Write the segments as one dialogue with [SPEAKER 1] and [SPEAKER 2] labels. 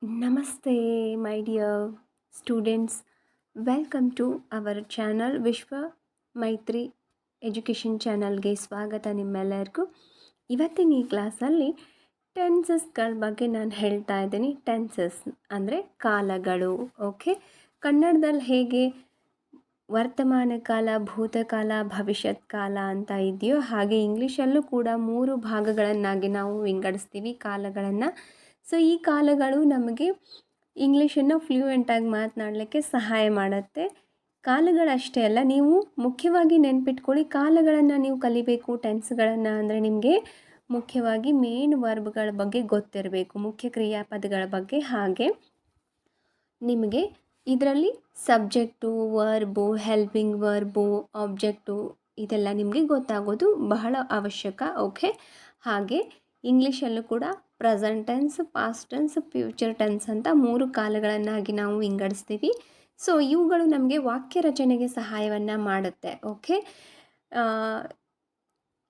[SPEAKER 1] Namaste, my dear students. Welcome to our channel ವಿಶ್ವ ಮೈತ್ರಿ education ಚಾನಲ್ಗೆ ಸ್ವಾಗತ ನಿಮ್ಮೆಲ್ಲರಿಗೂ. ಇವತ್ತಿನ ಈ ಕ್ಲಾಸಲ್ಲಿ ಟೆನ್ಸಸ್ಗಳ ಬಗ್ಗೆ ನಾನು ಹೇಳ್ತಾ ಇದ್ದೀನಿ. ಟೆನ್ಸಸ್ ಅಂದರೆ ಕಾಲಗಳು. ಓಕೆ, ಕನ್ನಡದಲ್ಲಿ ಹೇಗೆ ವರ್ತಮಾನ ಕಾಲ, ಭೂತಕಾಲ, ಭವಿಷ್ಯತ್ ಕಾಲ ಅಂತ ಇದೆಯೋ ಹಾಗೆ ಇಂಗ್ಲೀಷಲ್ಲೂ ಕೂಡ 3 ಭಾಗಗಳನ್ನಾಗಿ ನಾವು ವಿಂಗಡಿಸ್ತೀವಿ ಕಾಲಗಳನ್ನು. ಸೊ ಈ ಕಾಲಗಳು ನಮಗೆ ಇಂಗ್ಲೀಷನ್ನು ಫ್ಲೂಯೆಂಟಾಗಿ ಮಾತನಾಡಲಿಕ್ಕೆ ಸಹಾಯ ಮಾಡುತ್ತೆ. ಕಾಲಗಳಷ್ಟೇ ಅಲ್ಲ, ನೀವು ಮುಖ್ಯವಾಗಿ ನೆನ್ಪಿಟ್ಕೊಳ್ಳಿ, ಕಾಲಗಳನ್ನು ನೀವು ಕಲಿಬೇಕು ಟೆನ್ಸ್ಗಳನ್ನು ಅಂದರೆ ನಿಮಗೆ ಮುಖ್ಯವಾಗಿ ಮೇನ್ ವರ್ಬ್ಗಳ ಬಗ್ಗೆ ಗೊತ್ತಿರಬೇಕು, ಮುಖ್ಯ ಕ್ರಿಯಾಪದಗಳ ಬಗ್ಗೆ. ಹಾಗೆ ನಿಮಗೆ ಇದರಲ್ಲಿ subject, verb, helping verb, object ಇದೆಲ್ಲ ನಿಮಗೆ ಗೊತ್ತಾಗೋದು ಬಹಳ ಅವಶ್ಯಕ. ಓಕೆ, ಹಾಗೆ ಇಂಗ್ಲೀಷಲ್ಲೂ ಕೂಡ present tense, past tense, future tense ಅಂತ 3 ಕಾಲಗಳನ್ನಾಗಿ ನಾವು ವಿಂಗಡಿಸ್ತೀವಿ. ಸೊ ಇವುಗಳು ನಮಗೆ ವಾಕ್ಯ ರಚನೆಗೆ ಸಹಾಯವನ್ನು ಮಾಡುತ್ತೆ. ಓಕೆ,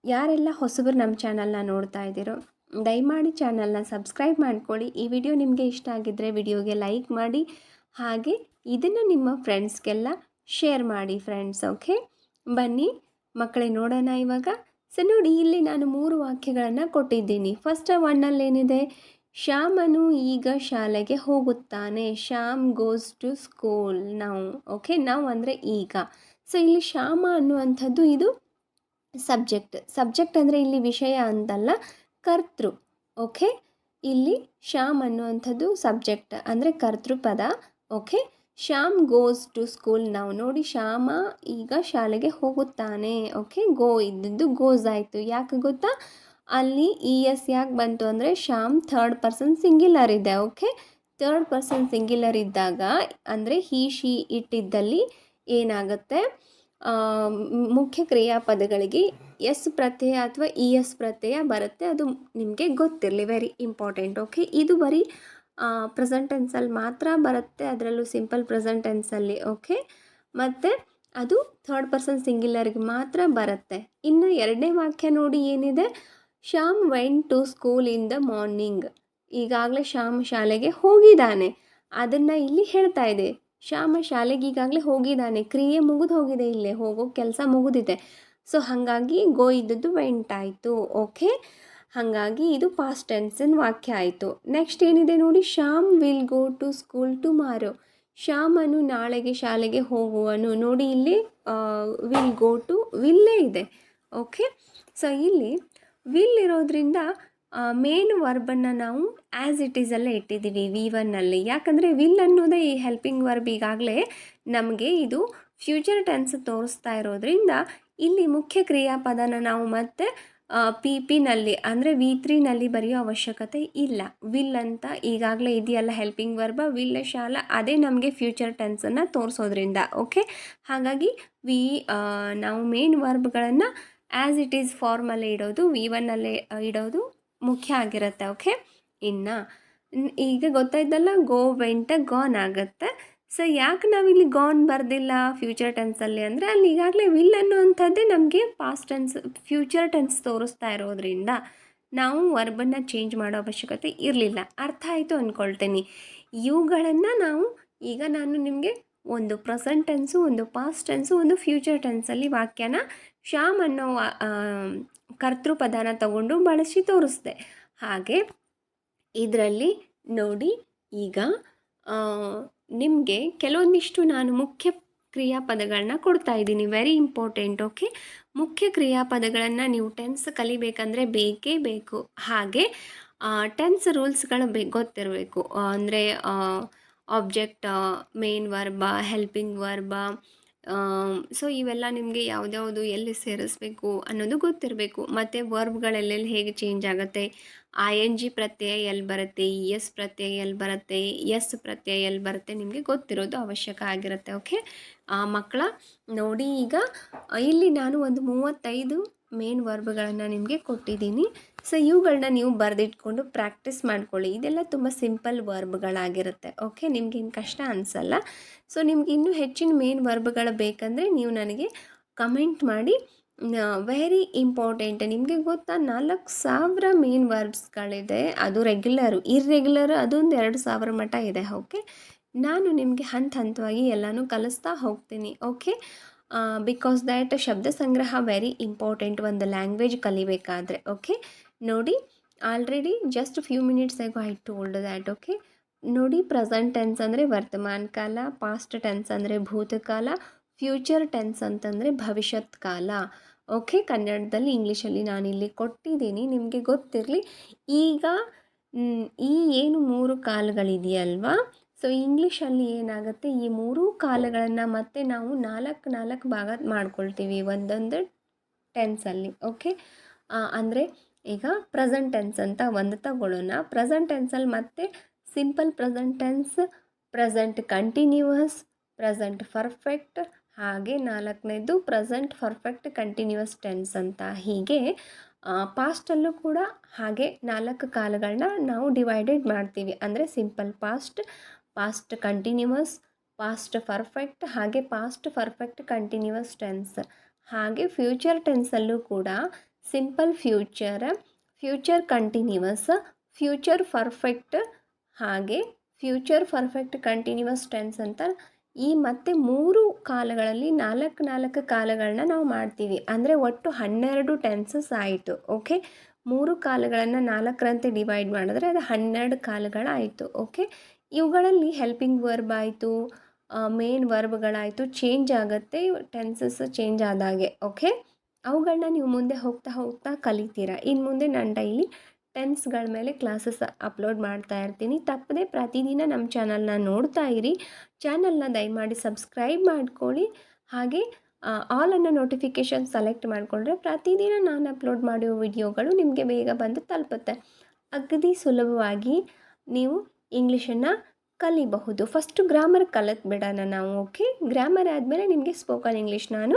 [SPEAKER 1] ಯಾರೆಲ್ಲ ಹೊಸಬರು ನಮ್ಮ ಚಾನಲ್ನ ನೋಡ್ತಾ ಇದ್ದೀರೋ ದಯಮಾಡಿ ಚಾನಲ್ನ ಸಬ್ಸ್ಕ್ರೈಬ್ ಮಾಡ್ಕೊಳ್ಳಿ. ಈ ವಿಡಿಯೋ ನಿಮಗೆ ಇಷ್ಟ ಆಗಿದ್ದರೆ ವಿಡಿಯೋಗೆ ಲೈಕ್ ಮಾಡಿ, ಹಾಗೆ ಇದನ್ನು ನಿಮ್ಮ ಫ್ರೆಂಡ್ಸ್ಗೆಲ್ಲ ಶೇರ್ ಮಾಡಿ ಫ್ರೆಂಡ್ಸ್. ಓಕೆ, ಬನ್ನಿ ಮಕ್ಕಳೇ ನೋಡೋಣ ಇವಾಗ. ಸೊ ನೋಡಿ, ಇಲ್ಲಿ ನಾನು 3 ವಾಕ್ಯಗಳನ್ನು ಕೊಟ್ಟಿದ್ದೀನಿ. ಫಸ್ಟ್ ಒನ್ನಲ್ಲೇನಿದೆ, ಶ್ಯಾಮನು ಈಗ ಶಾಲೆಗೆ ಹೋಗುತ್ತಾನೆ. ಶ್ಯಾಮ್ ಗೋಸ್ ಟು ಸ್ಕೂಲ್ ನಾವು. ಓಕೆ, ನಾವು ಅಂದರೆ ಈಗ. ಸೊ ಇಲ್ಲಿ ಶ್ಯಾಮ ಅನ್ನುವಂಥದ್ದು ಇದು ಸಬ್ಜೆಕ್ಟ್ ಅಂದರೆ ಇಲ್ಲಿ ವಿಷಯ ಅಂತಲ್ಲ, ಕರ್ತೃ. ಓಕೆ, ಇಲ್ಲಿ ಶ್ಯಾಮ್ ಅನ್ನುವಂಥದ್ದು ಸಬ್ಜೆಕ್ಟ್ ಅಂದರೆ ಕರ್ತೃಪದ. Okay, Shyam goes to school ನಾವು. ನೋಡಿ, ಶ್ಯಾಮ ಈಗ ಶಾಲೆಗೆ ಹೋಗುತ್ತಾನೆ. ಓಕೆ, ಗೋ ಇದ್ದದ್ದು ಗೋಸ್ ಆಯಿತು. ಯಾಕೆ ಗೊತ್ತಾ, ಅಲ್ಲಿ ಇ ಎಸ್ ಯಾಕೆ ಬಂತು ಅಂದರೆ ಶ್ಯಾಮ್ ಥರ್ಡ್ ಪರ್ಸನ್ ಸಿಂಗ್ಯುಲರ್ ಇದೆ. ಓಕೆ, ಥರ್ಡ್ ಪರ್ಸನ್ ಸಿಂಗ್ಯುಲರ್ ಇದ್ದಾಗ ಅಂದರೆ ಹಿ ಶಿ ಇಟ್ ಇದ್ದಲ್ಲಿ ಏನಾಗುತ್ತೆ, ಮುಖ್ಯ ಕ್ರಿಯಾಪದಗಳಿಗೆ ಎಸ್ ಪ್ರತ್ಯಯ ಅಥವಾ ಇ ಎಸ್ ಪ್ರತ್ಯಯ ಬರುತ್ತೆ. ಅದು ನಿಮಗೆ ಗೊತ್ತಿರಲಿ, ವೆರಿ ಇಂಪಾರ್ಟೆಂಟ್. ಓಕೆ, ಇದು ಬರೀ ಪ್ರೆಸೆಂಟ್ ಟೆನ್ಸಲ್ಲಿ ಮಾತ್ರ ಬರುತ್ತೆ, ಅದರಲ್ಲೂ ಸಿಂಪಲ್ ಪ್ರೆಸೆಂಟ್ ಟೆನ್ಸಲ್ಲಿ. ಓಕೆ, ಮತ್ತು ಅದು ಥರ್ಡ್ ಪರ್ಸನ್ ಸಿಂಗ್ಯುಲರ್ಗೆ ಮಾತ್ರ ಬರುತ್ತೆ. ಇನ್ನು ಎರಡನೇ ವಾಕ್ಯ ನೋಡಿ ಏನಿದೆ, Shyam went to school in the morning. ಈಗಾಗಲೇ ಶ್ಯಾಮ್ ಶಾಲೆಗೆ ಹೋಗಿದ್ದಾನೆ, ಅದನ್ನು ಇಲ್ಲಿ ಹೇಳ್ತಾ ಇದೆ. ಶ್ಯಾಮ ಶಾಲೆಗೆ ಈಗಾಗಲೇ ಹೋಗಿದ್ದಾನೆ, ಕ್ರಿಯೆ ಮುಗಿದು ಹೋಗಿದೆ, ಇಲ್ಲೇ ಹೋಗೋ ಕೆಲಸ ಮುಗಿದಿದೆ. ಸೊ ಹಾಗಾಗಿ ಗೋ ಇದ್ದದ್ದು ವೆಂಟ್ ಆಯಿತು. ಓಕೆ, ಹಾಗಾಗಿ ಇದು ಪಾಸ್ಟ್ ಟೆನ್ಸಿನ ವಾಕ್ಯ ಆಯಿತು. ನೆಕ್ಸ್ಟ್ ಏನಿದೆ ನೋಡಿ, Shyam will go to school tomorrow. ಶ್ಯಾಮನು ನಾಳೆಗೆ ಶಾಲೆಗೆ ಹೋಗುವನು. ನೋಡಿ, ಇಲ್ಲಿ ವಿಲ್ ಗೋ ಟು ವಿಲ್ಲೇ ಇದೆ. ಓಕೆ, ಸೊ ಇಲ್ಲಿ ವಿಲ್ ಇರೋದ್ರಿಂದ ಮೇನ್ ವರ್ಬನ್ನು ನಾವು ಆ್ಯಸ್ ಇಟ್ ಈಸಲ್ಲೇ ಇಟ್ಟಿದ್ದೀವಿ V1ನಲ್ಲಿ. ಯಾಕಂದರೆ ವಿಲ್ ಅನ್ನೋದೇ ಈ ಹೆಲ್ಪಿಂಗ್ ವರ್ಬ್ ಈಗಾಗಲೇ ನಮಗೆ ಇದು ಫ್ಯೂಚರ್ ಟೆನ್ಸ್ ತೋರಿಸ್ತಾ ಇರೋದ್ರಿಂದ ಇಲ್ಲಿ ಮುಖ್ಯ ಕ್ರಿಯಾಪದನ ನಾವು ಮತ್ತೆ ಪಿನಲ್ಲಿ ಅಂದರೆ V3ನಲ್ಲಿ ಬರೆಯೋ ಅವಶ್ಯಕತೆ ಇಲ್ಲ. ವಿಲ್ ಅಂತ ಈಗಾಗಲೇ ಇದೆಯಲ್ಲ ಹೆಲ್ಪಿಂಗ್ ವರ್ಬ, ವಿಲ್ ಶಾಲಾ, ಅದೇ ನಮಗೆ ಫ್ಯೂಚರ್ ಟೆನ್ಸನ್ನು ತೋರಿಸೋದ್ರಿಂದ. ಓಕೆ, ಹಾಗಾಗಿ ನಾವು ಮೇನ್ ವರ್ಬ್ಗಳನ್ನು ಆ್ಯಸ್ ಇಟ್ ಈಸ್ ಫಾರ್ಮಲ್ಲೇ ಇಡೋದು, V1ನಲ್ಲೇ ಇಡೋದು ಮುಖ್ಯ ಆಗಿರುತ್ತೆ. ಓಕೆ, ಇನ್ನು ಈಗ ಗೊತ್ತಾಯ್ತಲ್ಲ, ಗೋ ವೆಂಟ ಗಾನ್ ಆಗುತ್ತೆ. ಸೊ ಯಾಕೆ ನಾವಿಲ್ಲಿ ಗಾನ್ ಬರೆದಿಲ್ಲ ಫ್ಯೂಚರ್ ಟೆನ್ಸಲ್ಲಿ ಅಂದರೆ ಅಲ್ಲಿ ಈಗಾಗಲೇ ವಿಲ್ ಅನ್ನುವಂಥದ್ದೇ ನಮಗೆ ಪಾಸ್ಟ್ ಟೆನ್ಸ್ ಫ್ಯೂಚರ್ ಟೆನ್ಸ್ ತೋರಿಸ್ತಾ ಇರೋದ್ರಿಂದ ನಾವು ವರ್ಬನ್ನು ಚೇಂಜ್ ಮಾಡೋ ಅವಶ್ಯಕತೆ ಇರಲಿಲ್ಲ. ಅರ್ಥ ಆಯಿತು ಅಂದ್ಕೊಳ್ತೀನಿ. ಇವುಗಳನ್ನು ನಾವು ಈಗ ನಾನು ನಿಮಗೆ ಒಂದು ಪ್ರೆಸೆಂಟ್ ಟೆನ್ಸು, ಒಂದು ಪಾಸ್ಟ್ ಟೆನ್ಸು, ಒಂದು ಫ್ಯೂಚರ್ ಟೆನ್ಸಲ್ಲಿ ವಾಕ್ಯನ ಶ್ಯಾಮ್ ಅನ್ನೋ ಕರ್ತೃಪದನ ತಗೊಂಡು ಬಳಸಿ ತೋರಿಸ್ದೆ. ಹಾಗೆ ಇದರಲ್ಲಿ ನೋಡಿ, ಈಗ ನಿಮಗೆ ಕೆಲವೊಂದಿಷ್ಟು ನಾನು ಮುಖ್ಯ ಕ್ರಿಯಾಪದಗಳನ್ನ ಕೊಡ್ತಾ ಇದ್ದೀನಿ, ವೆರಿ ಇಂಪಾರ್ಟೆಂಟ್. ಓಕೆ, ಮುಖ್ಯ ಕ್ರಿಯಾಪದಗಳನ್ನು ನೀವು ಟೆನ್ಸ್ ಕಲಿಬೇಕಂದ್ರೆ ಬೇಕೇ ಬೇಕು. ಹಾಗೆ ಟೆನ್ಸ್ ರೂಲ್ಸ್ಗಳು ಗೊತ್ತಿರಬೇಕು. ಅಂದರೆ ಆಬ್ಜೆಕ್ಟ್, ಮೇನ್ ವರ್ಬ, ಹೆಲ್ಪಿಂಗ್ ವರ್ಬ, ಸೊ ಇವೆಲ್ಲ ನಿಮಗೆ ಯಾವುದ್ಯಾವುದು ಎಲ್ಲಿ ಸೇರಿಸ್ಬೇಕು ಅನ್ನೋದು ಗೊತ್ತಿರಬೇಕು. ಮತ್ತು ವರ್ಬ್ಗಳೆಲ್ಲೆಲ್ಲಿ ಹೇಗೆ ಚೇಂಜ್ ಆಗುತ್ತೆ, ING ಪ್ರತ್ಯಯ ಎಲ್ಲಿ ಬರುತ್ತೆ, ES ಪ್ರತ್ಯಯ ಎಲ್ಲಿ ಬರುತ್ತೆ, ಎಸ್ ಪ್ರತ್ಯಯ ಎಲ್ಲಿ ಬರುತ್ತೆ, ನಿಮಗೆ ಗೊತ್ತಿರೋದು ಅವಶ್ಯಕ ಆಗಿರುತ್ತೆ. ಓಕೆ ಮಕ್ಕಳ, ನೋಡಿ ಈಗ ಇಲ್ಲಿ ನಾನು ಒಂದು 35 ಮೇನ್ ವರ್ಬ್ಗಳನ್ನು ನಿಮಗೆ ಕೊಟ್ಟಿದ್ದೀನಿ. ಸೊ ಇವುಗಳನ್ನ ನೀವು ಬರೆದಿಟ್ಕೊಂಡು ಪ್ರಾಕ್ಟೀಸ್ ಮಾಡ್ಕೊಳ್ಳಿ. ಇದೆಲ್ಲ ತುಂಬ ಸಿಂಪಲ್ ವರ್ಬ್ಗಳಾಗಿರುತ್ತೆ. ಓಕೆ, ನಿಮಗೇನು ಕಷ್ಟ ಅನಿಸಲ್ಲ. ಸೊ ನಿಮ್ಗೆ ಇನ್ನೂ ಹೆಚ್ಚಿನ ಮೇನ್ ವರ್ಬ್ಗಳು ಬೇಕಂದರೆ ನೀವು ನನಗೆ ಕಮೆಂಟ್ ಮಾಡಿ ವೆರಿ ಇಂಪಾರ್ಟೆಂಟ್. ನಿಮಗೆ ಗೊತ್ತಾ 4,000 ಮೇನ್ ವರ್ಬ್ಸ್ಗಳಿದೆ. ಅದು ರೆಗ್ಯುಲರು, ಇರ್ರೆಗ್ಯುಲರ್ ಅದೊಂದು 2,000 ಮಟ್ಟ ಇದೆ. ಓಕೆ, ನಾನು ನಿಮಗೆ ಹಂತವಾಗಿ ಎಲ್ಲನೂ ಕಲಿಸ್ತಾ ಹೋಗ್ತೀನಿ. ಓಕೆ, ಬಿಕಾಸ್ ದ್ಯಾಟ್ ಶಬ್ದ ಸಂಗ್ರಹ ವೆರಿ ಇಂಪಾರ್ಟೆಂಟ್ ಒಂದು ಲ್ಯಾಂಗ್ವೇಜ್ ಕಲಿಬೇಕಾದ್ರೆ. ಓಕೆ, ನೋಡಿ, already just few minutes ago I told that. Okay, ನೋಡಿ, ಪ್ರೆಸೆಂಟ್ ಟೆನ್ಸ್ ಅಂದರೆ ವರ್ತಮಾನ ಕಾಲ, ಪಾಸ್ಟ್ ಟೆನ್ಸ್ ಅಂದರೆ ಭೂತಕಾಲ, ಫ್ಯೂಚರ್ ಟೆನ್ಸ್ ಅಂತಂದರೆ ಭವಿಷ್ಯತ್ ಕಾಲ. ಓಕೆ, ಕನ್ನಡದಲ್ಲಿ ಇಂಗ್ಲೀಷಲ್ಲಿ ನಾನಿಲ್ಲಿ ಕೊಟ್ಟಿದ್ದೀನಿ, ನಿಮಗೆ ಗೊತ್ತಿರಲಿ. ಈಗ ಈ ಏನು 3 ಕಾಲಗಳಿದೆಯಲ್ವಾ, ಸೊ ಇಂಗ್ಲೀಷಲ್ಲಿ ಏನಾಗುತ್ತೆ, ಈ 3 ಕಾಲಗಳನ್ನು ಮತ್ತೆ ನಾವು 4 ಭಾಗ ಮಾಡ್ಕೊಳ್ತೀವಿ ಒಂದೊಂದು ಟೆನ್ಸಲ್ಲಿ. ಓಕೆ, ಅಂದರೆ ಈಗ ಪ್ರೆಸೆಂಟ್ ಟೆನ್ಸ್ ಅಂತ ಒಂದು ತಗೊಳ್ಳೋಣ. ಪ್ರೆಸೆಂಟ್ ಟೆನ್ಸಲ್ಲಿ ಮತ್ತೆ simple present tense, present continuous, present perfect, ಹಾಗೆ 4ನೇದು ಪ್ರೆಸೆಂಟ್ ಪರ್ಫೆಕ್ಟ್ ಕಂಟಿನ್ಯೂವಸ್ ಟೆನ್ಸ್ ಅಂತ. ಹೀಗೆ ಪಾಸ್ಟಲ್ಲೂ ಕೂಡ ಹಾಗೆ 4 ಕಾಲಗಳನ್ನ ನಾವು ಡಿವೈಡೆಡ್ ಮಾಡ್ತೀವಿ. ಅಂದರೆ simple past, past continuous, past perfect, ಹಾಗೆ ಪಾಸ್ಟ್ ಪರ್ಫೆಕ್ಟ್ ಕಂಟಿನ್ಯೂವಸ್ ಟೆನ್ಸ್. ಹಾಗೆ ಫ್ಯೂಚರ್ ಟೆನ್ಸಲ್ಲೂ ಕೂಡ simple future, future continuous, future perfect, ಹಾಗೆ ಫ್ಯೂಚರ್ ಪರ್ಫೆಕ್ಟ್ ಕಂಟಿನ್ಯೂವಸ್ ಟೆನ್ಸ್ ಅಂತ ಈ ಮತ್ತೆ 3 ಕಾಲಗಳಲ್ಲಿ 4 ಕಾಲಗಳನ್ನ ನಾವು ಮಾಡ್ತೀವಿ. ಅಂದರೆ ಒಟ್ಟು 12 ಟೆನ್ಸಸ್ ಆಯಿತು. ಓಕೆ, 3 ಕಾಲಗಳನ್ನು 4ರಂತೆ ಡಿವೈಡ್ ಮಾಡಿದ್ರೆ ಅದು 12 ಕಾಲಗಳಾಯಿತು. ಓಕೆ, ಇವುಗಳಲ್ಲಿ ಹೆಲ್ಪಿಂಗ್ ವರ್ಬ್ ಆಯಿತು, ಮೇನ್ ವರ್ಬ್ಗಳಾಯಿತು, ಚೇಂಜ್ ಆಗುತ್ತೆ ಟೆನ್ಸಸ್ ಚೇಂಜ್ ಆದಾಗೆ. ಓಕೆ, ಅವುಗಳನ್ನ ನೀವು ಮುಂದೆ ಹೋಗ್ತಾ ಹೋಗ್ತಾ ಕಲಿತೀರಾ. ಇನ್ನು ಮುಂದೆ ನಾನು ಡೈಲಿ ಟೆನ್ಸ್ಗಳ ಮೇಲೆ ಕ್ಲಾಸಸ್ ಅಪ್ಲೋಡ್ ಮಾಡ್ತಾ ಇರ್ತೀನಿ. ತಪ್ಪದೆ ಪ್ರತಿದಿನ ನಮ್ಮ ಚಾನಲ್ನ ನೋಡ್ತಾ ಇರಿ. ಚಾನಲ್ನ ದಯಮಾಡಿ ಸಬ್ಸ್ಕ್ರೈಬ್ ಮಾಡ್ಕೊಳ್ಳಿ. ಹಾಗೆ ಆಲ್ ಅನ್ನೋ ನೋಟಿಫಿಕೇಷನ್ ಸೆಲೆಕ್ಟ್ ಮಾಡಿಕೊಂಡ್ರೆ ಪ್ರತಿದಿನ ನಾನು ಅಪ್ಲೋಡ್ ಮಾಡೋ ವಿಡಿಯೋಗಳು ನಿಮಗೆ ಬೇಗ ಬಂದು ತಲುಪುತ್ತೆ. ಅಗದಿ ಸುಲಭವಾಗಿ ನೀವು ಇಂಗ್ಲೀಷನ್ನು ಕಲಿಬಹುದು. ಫಸ್ಟು ಗ್ರಾಮರ್ ಕಲಿತು ಬಿಡೋಣ ನಾವು. ಓಕೆ, ಗ್ರಾಮರ್ ಆದಮೇಲೆ ನಿಮಗೆ ಸ್ಪೋಕನ್ ಇಂಗ್ಲೀಷ್ ನಾನು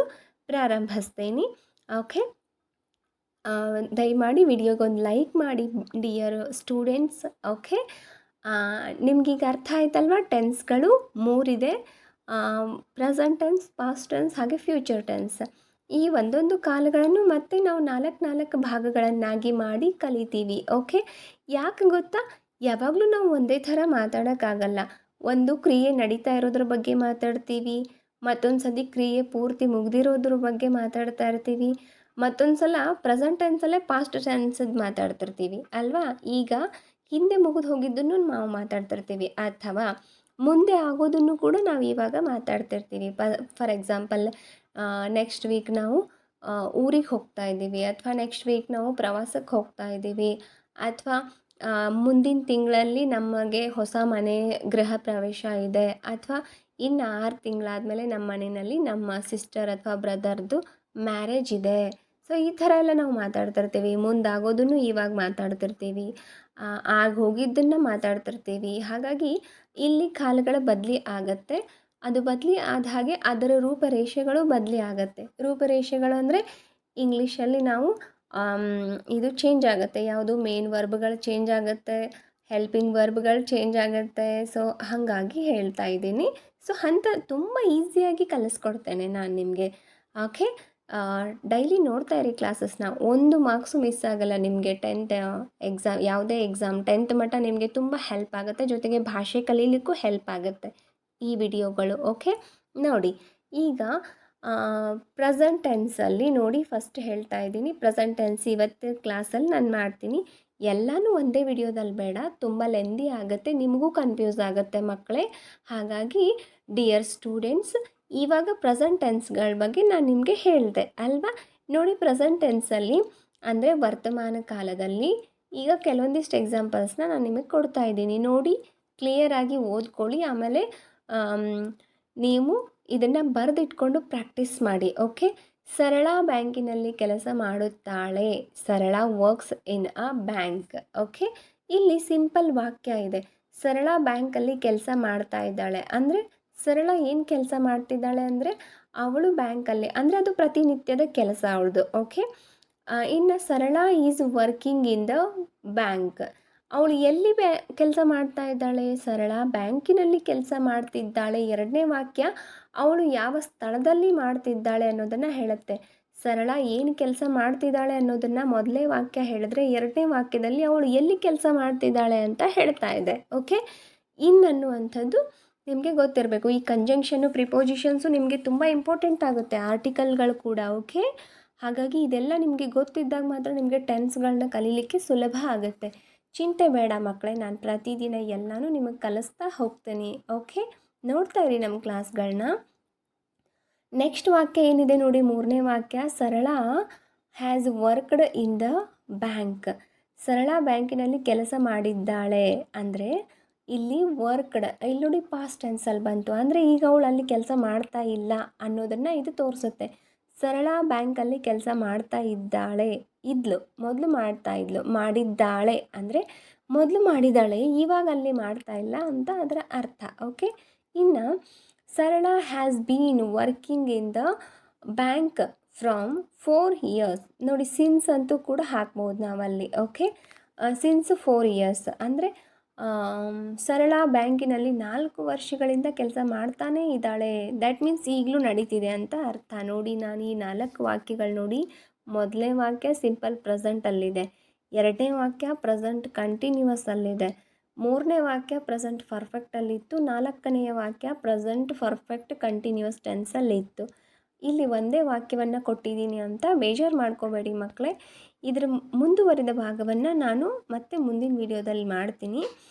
[SPEAKER 1] ಪ್ರಾರಂಭಿಸ್ತೀನಿ. ಓಕೆ, ದಯಮಾಡಿ ವಿಡಿಯೋಗೊಂದು ಲೈಕ್ ಮಾಡಿ ಡಿಯರ್ ಸ್ಟೂಡೆಂಟ್ಸ್. ಓಕೆ, ನಿಮಗೀಗ ಅರ್ಥ ಆಯ್ತಲ್ವ? ಟೆನ್ಸ್ಗಳು 3 ಇದೆ: ಪ್ರೆಸೆಂಟ್ ಟೆನ್ಸ್, ಪಾಸ್ಟ್ ಟೆನ್ಸ್, ಹಾಗೆ ಫ್ಯೂಚರ್ ಟೆನ್ಸ್. ಈ ಒಂದೊಂದು ಕಾಲಗಳನ್ನು ಮತ್ತೆ ನಾವು 4 ಭಾಗಗಳನ್ನಾಗಿ ಮಾಡಿ ಕಲಿತೀವಿ. ಓಕೆ, ಯಾಕೆ ಗೊತ್ತಾ? ಯಾವಾಗಲೂ ನಾವು ಒಂದೇ ಥರ ಮಾತಾಡೋಕ್ಕಾಗಲ್ಲ. ಒಂದು ಕ್ರಿಯೆ ನಡೀತಾ ಇರೋದ್ರ ಬಗ್ಗೆ ಮಾತಾಡ್ತೀವಿ, ಮತ್ತೊಂದು ಸತಿ ಕ್ರಿಯೆ ಪೂರ್ತಿ ಮುಗ್ದಿರೋದ್ರ ಬಗ್ಗೆ ಮಾತಾಡ್ತಾ ಇರ್ತೀವಿ, ಮತ್ತೊಂದು ಸಲ ಪ್ರೆಸೆಂಟ್ ಟೆನ್ಸಲ್ಲೇ ಪಾಸ್ಟ್ ಟೆನ್ಸದ್ದು ಮಾತಾಡ್ತಿರ್ತೀವಿ ಅಲ್ವಾ? ಈಗ ಹಿಂದೆ ಮುಗಿದು ಹೋಗಿದ್ದನ್ನು ನಾವು ಮಾತಾಡ್ತಿರ್ತೀವಿ, ಅಥವಾ ಮುಂದೆ ಆಗೋದನ್ನು ಕೂಡ ನಾವು ಇವಾಗ ಮಾತಾಡ್ತಿರ್ತೀವಿ. ಫಾರ್ ಎಕ್ಸಾಂಪಲ್, ನೆಕ್ಸ್ಟ್ ವೀಕ್ ನಾವು ಊರಿಗೆ ಹೋಗ್ತಾ ಇದ್ದೀವಿ, ಅಥವಾ ನೆಕ್ಸ್ಟ್ ವೀಕ್ ನಾವು ಪ್ರವಾಸಕ್ಕೆ ಹೋಗ್ತಾ ಇದ್ದೀವಿ, ಅಥವಾ ಮುಂದಿನ ತಿಂಗಳಲ್ಲಿ ನಮಗೆ ಹೊಸ ಮನೆ ಗೃಹ ಪ್ರವೇಶ ಇದೆ, ಅಥವಾ ಇನ್ನು 6 ತಿಂಗಳಾದಮೇಲೆ ನಮ್ಮ ಮನೆಯಲ್ಲಿ ನಮ್ಮ ಸಿಸ್ಟರ್ ಅಥವಾ ಬ್ರದರ್ದು ಮ್ಯಾರೇಜ್ ಇದೆ. ಸೊ ಈ ಥರ ಎಲ್ಲ ನಾವು ಮಾತಾಡ್ತಿರ್ತೀವಿ. ಮುಂದಾಗೋದನ್ನು ಇವಾಗ ಮಾತಾಡ್ತಿರ್ತೀವಿ, ಆಗಿ ಹೋಗಿದ್ದನ್ನು ಮಾತಾಡ್ತಿರ್ತೀವಿ. ಹಾಗಾಗಿ ಇಲ್ಲಿ ಕಾಲಗಳ ಬದಲಿ ಆಗುತ್ತೆ. ಅದು ಬದಲಿ ಆದ ಹಾಗೆ ಅದರ ರೂಪರೇಷೆಗಳು ಬದಲಿ ಆಗುತ್ತೆ. ರೂಪರೇಷೆಗಳು ಅಂದರೆ ಇಂಗ್ಲೀಷಲ್ಲಿ ನಾವು ಇದು ಚೇಂಜ್ ಆಗುತ್ತೆ. ಯಾವುದು? ಮೇನ್ ವರ್ಬ್ಗಳು ಚೇಂಜ್ ಆಗುತ್ತೆ, ಹೆಲ್ಪಿಂಗ್ ವರ್ಬ್ಗಳು ಚೇಂಜ್ ಆಗುತ್ತೆ. ಸೊ ಹಾಗಾಗಿ ಹೇಳ್ತಾ ಇದ್ದೀನಿ. ಸೊ ತುಂಬ ಈಸಿಯಾಗಿ ಕಲಿಸ್ಕೊಡ್ತೇನೆ ನಾನು ನಿಮಗೆ. ಓಕೆ, ಡೈಲಿ ನೋಡ್ತಾ ಇರಿ ಕ್ಲಾಸಸ್ನ. 1 ಮಾರ್ಕ್ಸು ಮಿಸ್ ಆಗೋಲ್ಲ ನಿಮಗೆ. 10th ಎಕ್ಸಾಮ್, ಯಾವುದೇ ಎಕ್ಸಾಮ್ 10th ಮಟ್ಟ ನಿಮಗೆ ತುಂಬ ಹೆಲ್ಪ್ ಆಗುತ್ತೆ. ಜೊತೆಗೆ ಭಾಷೆ ಕಲೀಲಿಕ್ಕೂ ಹೆಲ್ಪ್ ಆಗುತ್ತೆ ಈ ವಿಡಿಯೋಗಳು. ಓಕೆ, ನೋಡಿ, ಈಗ ಪ್ರೆಸೆಂಟ್ ಟೆನ್ಸಲ್ಲಿ ನೋಡಿ, ಫಸ್ಟ್ ಹೇಳ್ತಾ ಇದ್ದೀನಿ ಪ್ರೆಸೆಂಟ್ ಟೆನ್ಸ್ ಇವತ್ತು ಕ್ಲಾಸಲ್ಲಿ ನಾನು ಮಾಡ್ತೀನಿ. ಎಲ್ಲನೂ ಒಂದೇ ವಿಡಿಯೋದಲ್ಲಿ ಬೇಡ, ತುಂಬ ಲೆಂದಿ ಆಗುತ್ತೆ, ನಿಮಗೂ ಕನ್ಫ್ಯೂಸ್ ಆಗುತ್ತೆ ಮಕ್ಕಳೇ. ಹಾಗಾಗಿ ಡಿಯರ್ ಸ್ಟೂಡೆಂಟ್ಸ್, ಇವಾಗ ಪ್ರೆಸೆಂಟ್ ಟೆನ್ಸ್ಗಳ ಬಗ್ಗೆ ನಾನು ನಿಮಗೆ ಹೇಳಿದೆ ಅಲ್ವಾ? ನೋಡಿ, ಪ್ರೆಸೆಂಟ್ ಟೆನ್ಸಲ್ಲಿ ಅಂದರೆ ವರ್ತಮಾನ ಕಾಲದಲ್ಲಿ ಈಗ ಕೆಲವೊಂದಿಷ್ಟು ಎಕ್ಸಾಂಪಲ್ಸ್ನ ನಾನು ನಿಮಗೆ ಕೊಡ್ತಾ ಇದ್ದೀನಿ. ನೋಡಿ, ಕ್ಲಿಯರಾಗಿ ಓದ್ಕೊಳ್ಳಿ. ಆಮೇಲೆ ನೀವು ಇದನ್ನು ಬರೆದಿಟ್ಕೊಂಡು ಪ್ರಾಕ್ಟೀಸ್ ಮಾಡಿ. ಓಕೆ, ಸರಳ ಬ್ಯಾಂಕಿನಲ್ಲಿ ಕೆಲಸ ಮಾಡುತ್ತಾಳೆ. ಸರಳ works in a bank. Okay, ಇಲ್ಲಿ ಸಿಂಪಲ್ ವಾಕ್ಯ ಇದೆ. ಸರಳ ಬ್ಯಾಂಕಲ್ಲಿ ಕೆಲಸ ಮಾಡ್ತಾ ಇದ್ದಾಳೆ ಅಂದರೆ ಸರಳ ಏನು ಕೆಲಸ ಮಾಡ್ತಿದ್ದಾಳೆ ಅಂದರೆ ಅವಳು ಬ್ಯಾಂಕಲ್ಲಿ, ಅಂದರೆ ಅದು ಪ್ರತಿನಿತ್ಯದ ಕೆಲಸ ಅವಳದು. ಓಕೆ, ಇನ್ನು ಸರಳ is working in the bank. ಅವಳು ಎಲ್ಲಿ ಕೆಲಸ ಮಾಡ್ತಾ ಇದ್ದಾಳೆ? ಸರಳ ಬ್ಯಾಂಕಿನಲ್ಲಿ ಕೆಲಸ ಮಾಡ್ತಿದ್ದಾಳೆ. 2ನೇ ವಾಕ್ಯ ಅವಳು ಯಾವ ಸ್ಥಳದಲ್ಲಿ ಮಾಡ್ತಿದ್ದಾಳೆ ಅನ್ನೋದನ್ನು ಹೇಳುತ್ತೆ. ಸರಳ ಏನು ಕೆಲಸ ಮಾಡ್ತಿದ್ದಾಳೆ ಅನ್ನೋದನ್ನು ಮೊದಲನೇ ವಾಕ್ಯ ಹೇಳಿದ್ರೆ, ಎರಡನೇ ವಾಕ್ಯದಲ್ಲಿ ಅವಳು ಎಲ್ಲಿ ಕೆಲಸ ಮಾಡ್ತಿದ್ದಾಳೆ ಅಂತ ಹೇಳ್ತಾ ಇದೆ. ಓಕೆ, ಇನ್ ಅನ್ನುವಂಥದ್ದು ನಿಮಗೆ ಗೊತ್ತಿರಬೇಕು. ಈ ಕಂಜಂಕ್ಷನ್ನು ಪ್ರಿಪೋಸಿಷನ್ಸು ನಿಮಗೆ ತುಂಬ ಇಂಪಾರ್ಟೆಂಟ್ ಆಗುತ್ತೆ, ಆರ್ಟಿಕಲ್ಗಳು ಕೂಡ. ಓಕೆ, ಹಾಗಾಗಿ ಇದೆಲ್ಲ ನಿಮಗೆ ಗೊತ್ತಿದ್ದಾಗ ಮಾತ್ರ ನಿಮಗೆ ಟೆನ್ಸ್ಗಳನ್ನ ಕಲೀಲಿಕ್ಕೆ ಸುಲಭ ಆಗುತ್ತೆ. ಚಿಂತೆ ಬೇಡ ಮಕ್ಕಳೇ, ನಾನು ಪ್ರತಿದಿನ ಎಲ್ಲನೂ ನಿಮಗೆ ಕಲಿಸ್ತಾ ಹೋಗ್ತೀನಿ. ಓಕೆ, ನೋಡ್ತಾ ಇರಿ ನಮ್ಮ ಕ್ಲಾಸ್ಗಳನ್ನ. ನೆಕ್ಸ್ಟ್ ವಾಕ್ಯ ಏನಿದೆ ನೋಡಿ, ಮೂರನೇ ವಾಕ್ಯ, ಸರಳ has worked in the bank. ಸರಳ ಬ್ಯಾಂಕಿನಲ್ಲಿ ಕೆಲಸ ಮಾಡಿದ್ದಾಳೆ ಅಂದರೆ ಇಲ್ಲಿ ವರ್ಕ್ಡ್, ಇಲ್ಲಿ ನೋಡಿ ಪಾಸ್ಟ್ ಟೆನ್ಸಲ್ಲಿ ಬಂತು, ಅಂದರೆ ಈಗ ಅವಳು ಅಲ್ಲಿ ಕೆಲಸ ಮಾಡ್ತಾ ಇಲ್ಲ ಅನ್ನೋದನ್ನು ಇದು ತೋರಿಸುತ್ತೆ. ಸರಳ ಬ್ಯಾಂಕಲ್ಲಿ ಕೆಲಸ ಮಾಡ್ತಾ ಇದ್ದಾಳೆ, ಇದ್ಲು, ಮೊದಲು ಮಾಡ್ತಾ ಇದ್ಲು, ಮಾಡಿದ್ದಾಳೆ ಅಂದರೆ ಮೊದಲು ಮಾಡಿದ್ದಾಳೆ, ಇವಾಗ ಅಲ್ಲಿ ಮಾಡ್ತಾ ಇಲ್ಲ ಅಂತ ಅದರ ಅರ್ಥ. ಓಕೆ, ಇನ್ನು ಸರಳ has been working in the bank from 4 years. ನೋಡಿ ಸಿನ್ಸ್ ಅಂತೂ ಕೂಡ ಹಾಕ್ಬೋದು ನಾವಲ್ಲಿ. ಓಕೆ, ಸಿನ್ಸ್ 4 years ಅಂದರೆ ಸರಳ ಬ್ಯಾಂಕಿನಲ್ಲಿ 4 ವರ್ಷಗಳಿಂದ ಕೆಲಸ ಮಾಡ್ತಾನೇ ಇದ್ದಾಳೆ. ದ್ಯಾಟ್ ಮೀನ್ಸ್ ಈಗಲೂ ನಡೀತಿದೆ ಅಂತ ಅರ್ಥ. ನೋಡಿ, ನಾನು ಈ 4 ವಾಕ್ಯಗಳು ನೋಡಿ, ಮೊದಲನೇ ವಾಕ್ಯ ಸಿಂಪಲ್ ಪ್ರೆಸೆಂಟಲ್ಲಿದೆ, ಎರಡನೇ ವಾಕ್ಯ ಪ್ರೆಸೆಂಟ್ ಕಂಟಿನ್ಯೂವಸಲ್ಲಿದೆ, ಮೂರನೇ ವಾಕ್ಯ ಪ್ರೆಸೆಂಟ್ ಪರ್ಫೆಕ್ಟಲ್ಲಿತ್ತು, ನಾಲ್ಕನೆಯ ವಾಕ್ಯ ಪ್ರೆಸೆಂಟ್ ಪರ್ಫೆಕ್ಟ್ ಕಂಟಿನ್ಯೂಸ್ ಟೆನ್ಸಲ್ಲಿತ್ತು. ಇಲ್ಲಿ ಒಂದೇ ವಾಕ್ಯವನ್ನು ಕೊಟ್ಟಿದ್ದೀನಿ ಅಂತ ಬೇಜಾರು ಮಾಡ್ಕೋಬೇಡಿ ಮಕ್ಕಳೇ. ಇದರ ಮುಂದುವರಿದ ಭಾಗವನ್ನು ನಾನು ಮತ್ತೆ ಮುಂದಿನ ವಿಡಿಯೋದಲ್ಲಿ ಮಾಡ್ತೀನಿ.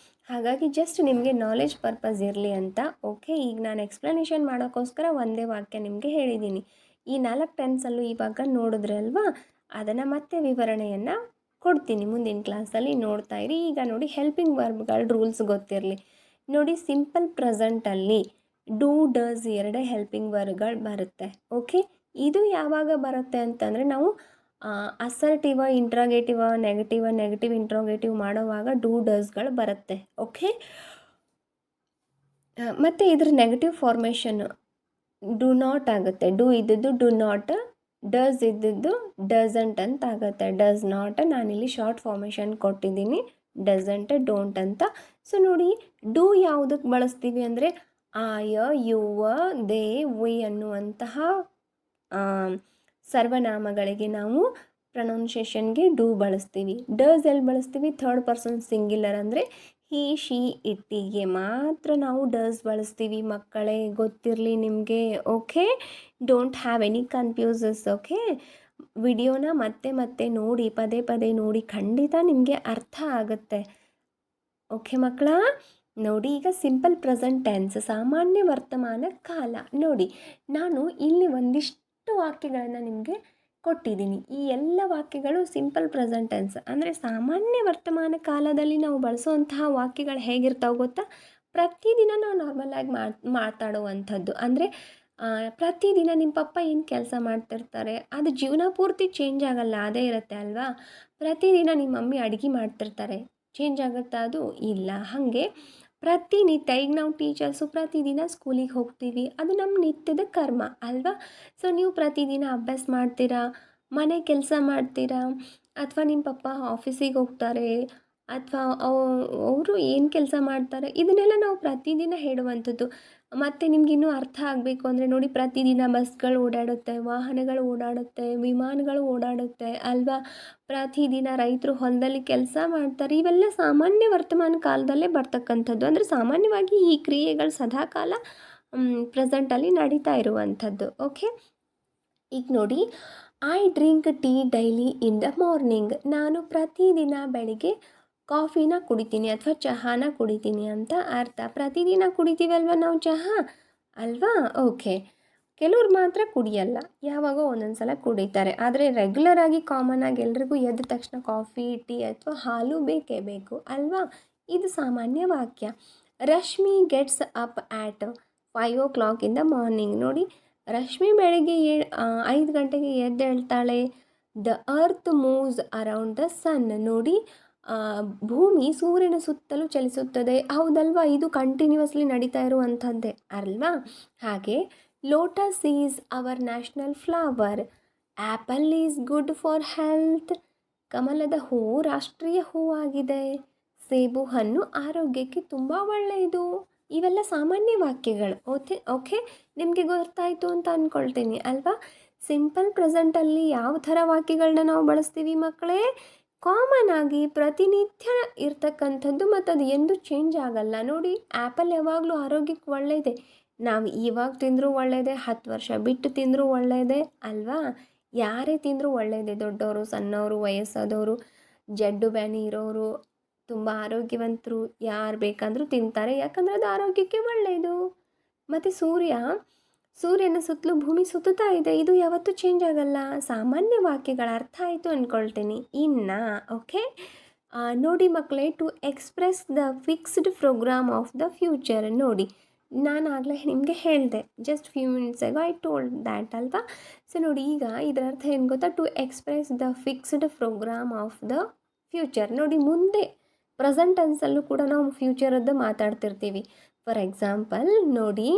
[SPEAKER 1] ಹಾಗಾಗಿ ಜಸ್ಟ್ ನಿಮಗೆ ನಾಲೆಜ್ ಪರ್ಪಸ್ ಇರಲಿ ಅಂತ. ಓಕೆ, ಈಗ ನಾನು ಎಕ್ಸ್ಪ್ಲನೇಷನ್ ಮಾಡೋಕ್ಕೋಸ್ಕರ ಒಂದೇ ವಾಕ್ಯ ನಿಮಗೆ ಹೇಳಿದ್ದೀನಿ. ಈ 4 ಟೆನ್ಸಲ್ಲೂ ಇವಾಗ ನೋಡಿದ್ರೆ ಅಲ್ವಾ, ಅದನ್ನು ಮತ್ತೆ ವಿವರಣೆಯನ್ನು ಕೊಡ್ತೀನಿ ಮುಂದಿನ ಕ್ಲಾಸಲ್ಲಿ, ನೋಡ್ತಾ ಇರಿ. ಈಗ ನೋಡಿ, ಹೆಲ್ಪಿಂಗ್ ವರ್ಬ್ಗಳ ರೂಲ್ಸ್ ಗೊತ್ತಿರಲಿ. ನೋಡಿ, ಸಿಂಪಲ್ ಪ್ರೆಸೆಂಟಲ್ಲಿ ಡೂ ಡಸ್ ಎರಡೇ ಹೆಲ್ಪಿಂಗ್ ವರ್ಬ್ಗಳು ಬರುತ್ತೆ. ಓಕೆ, ಇದು ಯಾವಾಗ ಬರುತ್ತೆ ಅಂತಂದರೆ ನಾವು ಅಸರ್ಟಿವ, ಇಂಟ್ರಾಗೇಟಿವ, ನೆಗೆಟಿವ್ ಇಂಟ್ರಾಗೇಟಿವ್ ಮಾಡೋವಾಗ ಡೂ ಡಸ್ಗಳು ಬರುತ್ತೆ. ಓಕೆ, ಮತ್ತು ಇದ್ರ ನೆಗೆಟಿವ್ ಫಾರ್ಮೇಷನ್ ಡು ನಾಟ್ ಆಗುತ್ತೆ. ಡೂ ಇದ್ದದ್ದು ಡು ನಾಟ್, ಡಸ್ ಇದ್ದದ್ದು ಡಸಂಟ್ ಅಂತ ಆಗುತ್ತೆ. ಡಸ್ ನಾಟ್ ನಾನಿಲ್ಲಿ ಶಾರ್ಟ್ ಫಾರ್ಮೇಷನ್ ಕೊಟ್ಟಿದ್ದೀನಿ, ಡಸಂಟ್, ಡೋಂಟ್ ಅಂತ. ಸೊ ನೋಡಿ, ಡೂ ಯಾವುದಕ್ಕೆ ಬಳಸ್ತೀವಿ ಅಂದರೆ ಆಯ, ಯುವ, ದೇ, ವಿ ಅನ್ನುವಂತಹ ಸರ್ವನಾಮಗಳಿಗೆ ನಾವು ಪ್ರೊನೌನ್ಸಿಯೇಷನ್ಗೆ ಡೂ ಬಳಸ್ತೀವಿ. ಡಸ್ ಎಲ್ಲಿ ಬಳಸ್ತೀವಿ? ಥರ್ಡ್ ಪರ್ಸನ್ ಸಿಂಗ್ಯುಲರ್ ಅಂದರೆ ಹಿ, ಶಿ, ಇಟ್ಟಿಗೆ ಮಾತ್ರ ನಾವು ಡಸ್ ಬಳಸ್ತೀವಿ ಮಕ್ಕಳೇ, ಗೊತ್ತಿರಲಿ ನಿಮಗೆ. Okay, don't have any confuses. Okay, ವಿಡಿಯೋನ ಮತ್ತೆ ಮತ್ತೆ ನೋಡಿ, ಪದೇ ಪದೇ ನೋಡಿ, ಖಂಡಿತ ನಿಮಗೆ ಅರ್ಥ ಆಗುತ್ತೆ. ಓಕೆ ಮಕ್ಕಳ, ನೋಡಿ, ಈಗ ಸಿಂಪಲ್ ಪ್ರೆಸೆಂಟ್ ಟೆನ್ಸ್, ಸಾಮಾನ್ಯ ವರ್ತಮಾನ ಕಾಲ. ನೋಡಿ, ನಾನು ಇಲ್ಲಿ ಒಂದಿಷ್ಟು ವಾಕ್ಯಗಳನ್ನು ನಿಮಗೆ ಕೊಟ್ಟಿದ್ದೀನಿ. ಈ ಎಲ್ಲ ವಾಕ್ಯಗಳು ಸಿಂಪಲ್ ಪ್ರೆಸೆಂಟ್ ಟೆನ್ಸ್ ಅಂದರೆ ಸಾಮಾನ್ಯ ವರ್ತಮಾನ ಕಾಲದಲ್ಲಿ ನಾವು ಬಳಸುವಂತಹ ವಾಕ್ಯಗಳು ಹೇಗಿರ್ತಾವೆ ಗೊತ್ತಾ? ಪ್ರತಿದಿನ ನಾವು ನಾರ್ಮಲಾಗಿ ಮಾತಾಡುವಂಥದ್ದು. ಅಂದರೆ ಪ್ರತಿದಿನ ನಿಮ್ಮ ಪಪ್ಪ ಏನು ಕೆಲಸ ಮಾಡ್ತಿರ್ತಾರೆ, ಅದು ಜೀವನ ಪೂರ್ತಿ ಚೇಂಜ್ ಆಗಲ್ಲ, ಅದೇ ಇರುತ್ತೆ ಅಲ್ವಾ? ಪ್ರತಿದಿನ ನಿಮ್ಮ ಮಮ್ಮಿ ಅಡುಗೆ ಮಾಡ್ತಿರ್ತಾರೆ, ಚೇಂಜ್ ಆಗುತ್ತಾ? ಅದು ಇಲ್ಲ. ಹಾಗೆ ಪ್ರತಿನಿತ್ಯ, ಈಗ ನಾವು ಟೀಚರ್ಸು ಪ್ರತಿದಿನ ಸ್ಕೂಲಿಗೆ ಹೋಗ್ತೀವಿ, ಅದು ನಮ್ಮ ನಿತ್ಯದ ಕರ್ಮ ಅಲ್ವಾ? ಸೊ ನೀವು ಪ್ರತಿದಿನ ಅಭ್ಯಾಸ ಮಾಡ್ತೀರಾ, ಮನೆ ಕೆಲಸ ಮಾಡ್ತೀರಾ, ಅಥವಾ ನಿಮ್ಮ ಪಪ್ಪ ಆಫೀಸಿಗೆ ಹೋಗ್ತಾರೆ, ಅಥವಾ ಅವರು ಏನು ಕೆಲಸ ಮಾಡ್ತಾರೆ, ಇದನ್ನೆಲ್ಲ ನಾವು ಪ್ರತಿದಿನ ಹೇಳುವಂಥದ್ದು. ಮತ್ತು ನಿಮಗಿನ್ನೂ ಅರ್ಥ ಆಗಬೇಕು ಅಂದರೆ ನೋಡಿ, ಪ್ರತಿದಿನ ಬಸ್ಗಳು ಓಡಾಡುತ್ತೆ, ವಾಹನಗಳು ಓಡಾಡುತ್ತೆ, ವಿಮಾನಗಳು ಓಡಾಡುತ್ತೆ ಅಲ್ವಾ? ಪ್ರತಿದಿನ ರೈತರು ಹೊಲದಲ್ಲಿ ಕೆಲಸ ಮಾಡ್ತಾರೆ. ಇವೆಲ್ಲ ಸಾಮಾನ್ಯ ವರ್ತಮಾನ ಕಾಲದಲ್ಲೇ ಬರ್ತಕ್ಕಂಥದ್ದು. ಅಂದರೆ ಸಾಮಾನ್ಯವಾಗಿ ಈ ಕ್ರಿಯೆಗಳು ಸದಾಕಾಲ ಪ್ರೆಸೆಂಟಲ್ಲಿ ನಡೀತಾ ಇರುವಂಥದ್ದು. ಓಕೆ, ಈಗ ನೋಡಿ, I drink tea daily in the morning. ನಾನು ಪ್ರತಿದಿನ ಬೆಳಿಗ್ಗೆ ಕಾಫಿನ ಕುಡಿತೀನಿ ಅಥವಾ ಚಹಾನ ಕುಡಿತೀನಿ ಅಂತ ಅರ್ಥ. ಪ್ರತಿದಿನ ಕುಡಿತೀವಲ್ವ ನಾವು ಚಹಾ ಅಲ್ವಾ? ಓಕೆ, ಕೆಲವ್ರು ಮಾತ್ರ ಕುಡಿಯಲ್ಲ, ಯಾವಾಗೋ ಒಂದೊಂದು ಸಲ ಕುಡಿತಾರೆ. ಆದರೆ ರೆಗ್ಯುಲರಾಗಿ ಕಾಮನಾಗಿ ಎಲ್ರಿಗೂ ಎದ್ದ ತಕ್ಷಣ ಕಾಫಿ, ಟೀ ಅಥವಾ ಹಾಲು ಬೇಕೇ ಬೇಕು ಅಲ್ವಾ? ಇದು ಸಾಮಾನ್ಯ ವಾಕ್ಯ. Rashmi gets up at 5 o'clock in the morning. ನೋಡಿ, ರಶ್ಮಿ ಬೆಳಗ್ಗೆ 5 ಗಂಟೆಗೆ ಎದ್ದೇಳ್ತಾಳೆ. The earth moves around the sun. ನೋಡಿ, ಭೂಮಿ ಸೂರ್ಯನ ಸುತ್ತಲೂ ಚಲಿಸುತ್ತದೆ, ಹೌದಲ್ವಾ? ಇದು ಕಂಟಿನ್ಯೂಸ್ಲಿ ನಡೀತಾ ಇರುವಂಥದ್ದೇ ಅಲ್ವಾ? ಹಾಗೆ lotus is our national flower. Apple is good for health. ಕಮಲದ ಹೂವು ರಾಷ್ಟ್ರೀಯ ಹೂವಾಗಿದೆ. ಸೇಬು ಹಣ್ಣು ಆರೋಗ್ಯಕ್ಕೆ ತುಂಬ ಒಳ್ಳೆಯದು. ಇವೆಲ್ಲ ಸಾಮಾನ್ಯ ವಾಕ್ಯಗಳು. ಓಕೆ, ನಿಮಗೆ ಗೊತ್ತಾಯಿತು ಅಂತ ಅಂದ್ಕೊಳ್ತೀನಿ ಅಲ್ವಾ? ಸಿಂಪಲ್ ಪ್ರೆಸೆಂಟಲ್ಲಿ ಯಾವ ಥರ ವಾಕ್ಯಗಳನ್ನ ನಾವು ಬಳಸ್ತೀವಿ ಮಕ್ಕಳೇ? ಕಾಮನ್ ಆಗಿ ಪ್ರತಿನಿತ್ಯ ಇರ್ತಕ್ಕಂಥದ್ದು ಮತ್ತು ಅದು ಎಂದೂ ಚೇಂಜ್ ಆಗಲ್ಲ. ನೋಡಿ, ಆ್ಯಪಲ್ ಯಾವಾಗಲೂ ಆರೋಗ್ಯಕ್ಕೆ ಒಳ್ಳೆಯದೇ. ನಾವು ಇವಾಗ ತಿಂದರೂ ಒಳ್ಳೆಯದೇ, 10 ವರ್ಷ ಬಿಟ್ಟು ತಿಂದರೂ ಒಳ್ಳೆಯದೇ ಅಲ್ವಾ? ಯಾರೇ ತಿಂದರೂ ಒಳ್ಳೆಯದೇ. ದೊಡ್ಡವರು, ಸಣ್ಣವರು, ವಯಸ್ಸಾದವರು, ಜಡ್ಡು ಬ್ಯಾನಿ ಇರೋರು, ತುಂಬ ಆರೋಗ್ಯವಂತರು ಯಾರು ಬೇಕಂದ್ರೂ ತಿಂತಾರೆ. ಯಾಕಂದರೆ ಅದು ಆರೋಗ್ಯಕ್ಕೆ ಒಳ್ಳೆಯದು. ಮತ್ತು ಸೂರ್ಯನ ಸುತ್ತಲೂ ಭೂಮಿ ಸುತ್ತುತ್ತಾ ಇದೆ. ಇದು ಯಾವತ್ತೂ ಚೇಂಜ್ ಆಗಲ್ಲ. ಸಾಮಾನ್ಯ ವಾಕ್ಯಗಳ ಅರ್ಥ ಆಯಿತು ಅಂದ್ಕೊಳ್ತೀನಿ. ಇನ್ನು ಓಕೆ, ನೋಡಿ ಮಕ್ಕಳೇ, to express the fixed programme of the future. ನೋಡಿ, ನಾನು ಆಗಲೇ ನಿಮಗೆ ಹೇಳಿದೆ, just few minutes ago I told that ಅಲ್ವಾ? ಸೊ ನೋಡಿ, ಈಗ ಇದರ ಅರ್ಥ ಏನು ಗೊತ್ತಾ? To express the fixed programme of the future. ನೋಡಿ, ಮುಂದೆ ಪ್ರೆಸೆಂಟ್ ಟೆನ್ಸಲ್ಲೂ ಕೂಡ ನಾವು ಫ್ಯೂಚರದ್ದು ಮಾತಾಡ್ತಿರ್ತೀವಿ. ಫಾರ್ ಎಕ್ಸಾಂಪಲ್ ನೋಡಿ,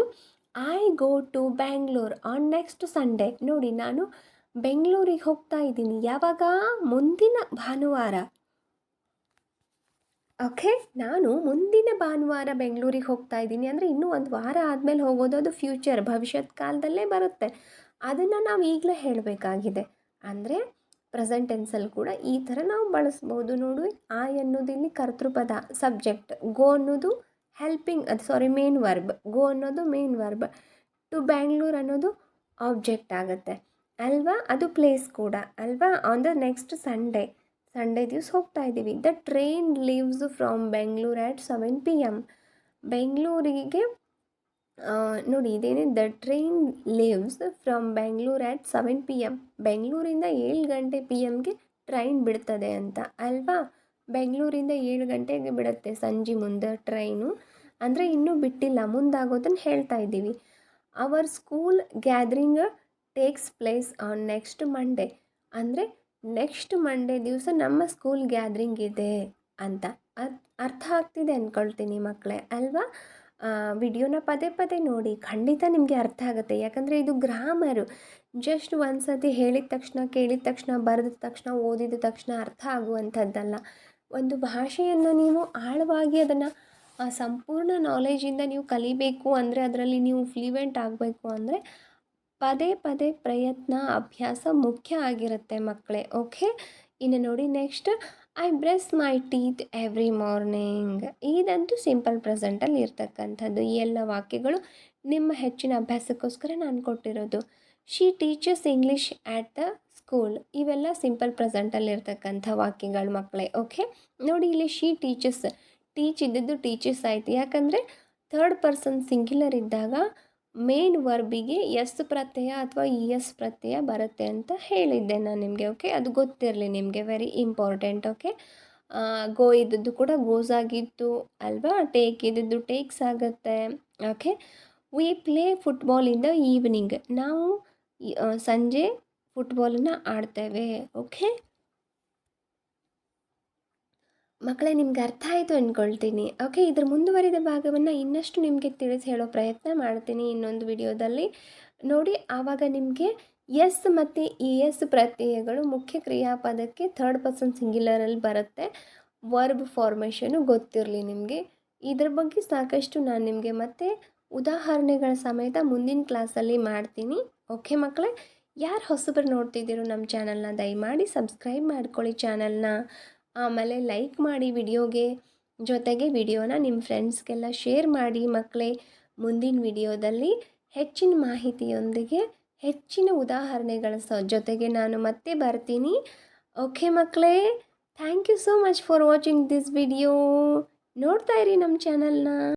[SPEAKER 1] I go to Bangalore on next Sunday. ನೋಡಿ, ನಾನು ಬೆಂಗಳೂರಿಗೆ ಹೋಗ್ತಾ ಇದ್ದೀನಿ. ಯಾವಾಗ? ಮುಂದಿನ ಭಾನುವಾರ. ಓಕೆ, ನಾನು ಮುಂದಿನ ಭಾನುವಾರ ಬೆಂಗಳೂರಿಗೆ ಹೋಗ್ತಾ ಇದ್ದೀನಿ ಅಂದರೆ ಇನ್ನೂ ಒಂದು ವಾರ ಆದಮೇಲೆ ಹೋಗೋದು. ಅದು ಫ್ಯೂಚರ್, ಭವಿಷ್ಯತ್ ಕಾಲದಲ್ಲೇ ಬರುತ್ತೆ. ಅದನ್ನು ನಾವು ಈಗಲೇ ಹೇಳಬೇಕಾಗಿದೆ. ಅಂದರೆ ಪ್ರೆಸೆಂಟ್ ಟೆನ್ಸಲ್ಲಿ ಕೂಡ ಈ ಥರ ನಾವು ಬಳಸ್ಬೋದು. ನೋಡಿ, ಐ ಅನ್ನೋದು ಇಲ್ಲಿ ಕರ್ತೃಪದ, ಸಬ್ಜೆಕ್ಟ್. ಗೋ ಅನ್ನೋದು ಹೆಲ್ಪಿಂಗ್, ಮೇನ್ ವರ್ಬ್. ಗೋ ಅನ್ನೋದು ಮೇನ್ ವರ್ಬ್. ಟು ಬ್ಯಾಂಗ್ಳೂರ್ ಅನ್ನೋದು ಆಬ್ಜೆಕ್ಟ್ ಆಗುತ್ತೆ ಅಲ್ವಾ? ಅದು ಪ್ಲೇಸ್ ಕೂಡ ಅಲ್ವಾ? ಆನ್ ದ ನೆಕ್ಸ್ಟ್ ಸಂಡೇ ದಿವಸ ಹೋಗ್ತಾ ಇದ್ದೀವಿ. The train leaves from Bengaluru at 7 PM. ಬೆಂಗಳೂರಿಗೆ ನೋಡಿ, ಇದೇನೇ the train leaves from Bengaluru at 7 PM. ಬೆಂಗಳೂರಿಂದ 7 ಗಂಟೆ PMಗೆ ಟ್ರೈನ್ ಬಿಡ್ತದೆ ಅಂತ ಅಲ್ವಾ? ಬೆಂಗಳೂರಿಂದ 7 ಗಂಟೆಗೆ ಬಿಡುತ್ತೆ ಸಂಜೆ ಮುಂದೆ ಟ್ರೈನು. ಅಂದರೆ ಇನ್ನೂ ಬಿಟ್ಟಿಲ್ಲ, ಮುಂದಾಗೋದನ್ನು ಹೇಳ್ತಾ ಇದ್ದೀವಿ. Our school gathering takes place on next Monday. ಅಂದರೆ ನೆಕ್ಸ್ಟ್ ಮಂಡೇ ದಿವಸ ನಮ್ಮ ಸ್ಕೂಲ್ ಗ್ಯಾದರಿಂಗ್ ಇದೆ ಅಂತ ಅರ್ಥ ಆಗ್ತಿದೆ ಅಂದ್ಕೊಳ್ತೀನಿ ಮಕ್ಕಳೇ ಅಲ್ವಾ? ವಿಡಿಯೋನ ಪದೇ ಪದೇ ನೋಡಿ, ಖಂಡಿತ ನಿಮಗೆ ಅರ್ಥ ಆಗುತ್ತೆ. ಯಾಕಂದರೆ ಇದು ಗ್ರಾಮರು. ಜಸ್ಟ್ ಒಂದು ಸತಿ ಹೇಳಿದ ತಕ್ಷಣ, ಕೇಳಿದ ತಕ್ಷಣ, ಬರೆದ ತಕ್ಷಣ, ಓದಿದ ತಕ್ಷಣ ಅರ್ಥ ಆಗುವಂಥದ್ದಲ್ಲ. ಒಂದು ಭಾಷೆಯನ್ನು ನೀವು ಆಳವಾಗಿ ಅದನ್ನು ಸಂಪೂರ್ಣ ನಾಲೆಜಿಂದ ನೀವು ಕಲಿಬೇಕು ಅಂದರೆ, ಅದರಲ್ಲಿ ನೀವು ಫ್ಲೂಯೆಂಟ್ ಆಗಬೇಕು ಅಂದರೆ ಪದೇ ಪದೇ ಪ್ರಯತ್ನ, ಅಭ್ಯಾಸ ಮುಖ್ಯ ಆಗಿರುತ್ತೆ ಮಕ್ಕಳೇ. ಓಕೆ, ಇನ್ನು ನೋಡಿ next, I brush my teeth every morning. ಇದಂತೂ ಸಿಂಪಲ್ ಪ್ರೆಸೆಂಟಲ್ಲಿ ಇರ್ತಕ್ಕಂಥದ್ದು. ಈ ಎಲ್ಲ ವಾಕ್ಯಗಳು ನಿಮ್ಮ ಹೆಚ್ಚಿನ ಅಭ್ಯಾಸಕ್ಕೋಸ್ಕರ ನಾನು ಕೊಟ್ಟಿರೋದು. She teachers English at the school. ಇವೆಲ್ಲ ಸಿಂಪಲ್ ಪ್ರೆಸೆಂಟಲ್ಲಿ ಇರ್ತಕ್ಕಂಥ ವಾಕ್ಯಗಳು ಮಕ್ಕಳೇ. ಓಕೆ, ನೋಡಿ ಇಲ್ಲಿ ಶಿ ಟೀಚರ್ಸ್, ಟೀಚ್ ಇದ್ದದ್ದು ಟೀಚರ್ಸ್ ಆಯಿತು. ಯಾಕಂದರೆ ಥರ್ಡ್ ಪರ್ಸನ್ ಸಿಂಗ್ಯುಲರ್ ಇದ್ದಾಗ ಮೇನ್ ವರ್ಬಿಗೆ ಎಸ್ ಪ್ರತ್ಯಯ ಅಥವಾ ಎಸ್ ಪ್ರತ್ಯಯ ಬರುತ್ತೆ ಅಂತ ಹೇಳಿದ್ದೆ ನಾನು ನಿಮಗೆ. ಓಕೆ, ಅದು ಗೊತ್ತಿರಲಿ ನಿಮಗೆ, ವೆರಿ ಇಂಪಾರ್ಟೆಂಟ್. ಓಕೆ, ಗೋ ಇದ್ದದ್ದು ಕೂಡ ಗೋಸ್ ಆಗಿತ್ತು ಅಲ್ವಾ? ಟೇಕ್ ಇದ್ದದ್ದು ಟೇಕ್ಸ್ ಆಗುತ್ತೆ. Okay, we play football in the evening. ನಾವು ಸಂಜೆ ಫುಟ್ಬಾಲನ್ನು ಆಡ್ತೇವೆ. ಓಕೆ ಮಕ್ಕಳೇ, ನಿಮ್ಗೆ ಅರ್ಥ ಆಯಿತು ಅಂದ್ಕೊಳ್ತೀನಿ. ಓಕೆ, ಇದರ ಮುಂದುವರಿದ ಭಾಗವನ್ನು ಇನ್ನಷ್ಟು ನಿಮಗೆ ತಿಳಿಸಿ ಹೇಳೋ ಪ್ರಯತ್ನ ಮಾಡ್ತೀನಿ ಇನ್ನೊಂದು ವಿಡಿಯೋದಲ್ಲಿ. ನೋಡಿ, ಆವಾಗ ನಿಮಗೆ ಎಸ್ ಮತ್ತು ಇ ಎಸ್ ಪ್ರತ್ಯಯಗಳು ಮುಖ್ಯ ಕ್ರಿಯಾಪದಕ್ಕೆ ಥರ್ಡ್ ಪರ್ಸನ್ ಸಿಂಗ್ಯುಲರಲ್ಲಿ ಬರುತ್ತೆ. ವರ್ಬ್ ಫಾರ್ಮೇಷನು ಗೊತ್ತಿರಲಿ ನಿಮಗೆ. ಇದ್ರ ಬಗ್ಗೆ ಸಾಕಷ್ಟು ನಾನು ನಿಮಗೆ ಮತ್ತೆ ಉದಾಹರಣೆಗಳ ಸಮೇತ ಮುಂದಿನ ಕ್ಲಾಸಲ್ಲಿ ಮಾಡ್ತೀನಿ. ಓಕೆ ಮಕ್ಕಳೇ, ಯಾರು ಹೊಸಬರು ನೋಡ್ತಿದ್ದೀರೋ ನಮ್ಮ ಚಾನಲ್ನ ದಯಮಾಡಿ ಸಬ್ಸ್ಕ್ರೈಬ್ ಮಾಡ್ಕೊಳ್ಳಿ ಚಾನಲ್ನ. ಆಮೇಲೆ ಲೈಕ್ ಮಾಡಿ ವಿಡಿಯೋಗೆ, ಜೊತೆಗೆ ವಿಡಿಯೋನ ನಿಮ್ಮ ಫ್ರೆಂಡ್ಸ್ಗೆಲ್ಲ ಶೇರ್ ಮಾಡಿ ಮಕ್ಕಳೇ. ಮುಂದಿನ ವಿಡಿಯೋದಲ್ಲಿ ಹೆಚ್ಚಿನ ಮಾಹಿತಿಯೊಂದಿಗೆ, ಹೆಚ್ಚಿನ ಉದಾಹರಣೆಗಳ ಜೊತೆಗೆ ನಾನು ಮತ್ತೆ ಬರ್ತೀನಿ. ಓಕೆ ಮಕ್ಕಳೇ, thank you so much for watching this video. ನೋಡ್ತಾ ಇರಿ ನಮ್ಮ ಚಾನಲ್ನ.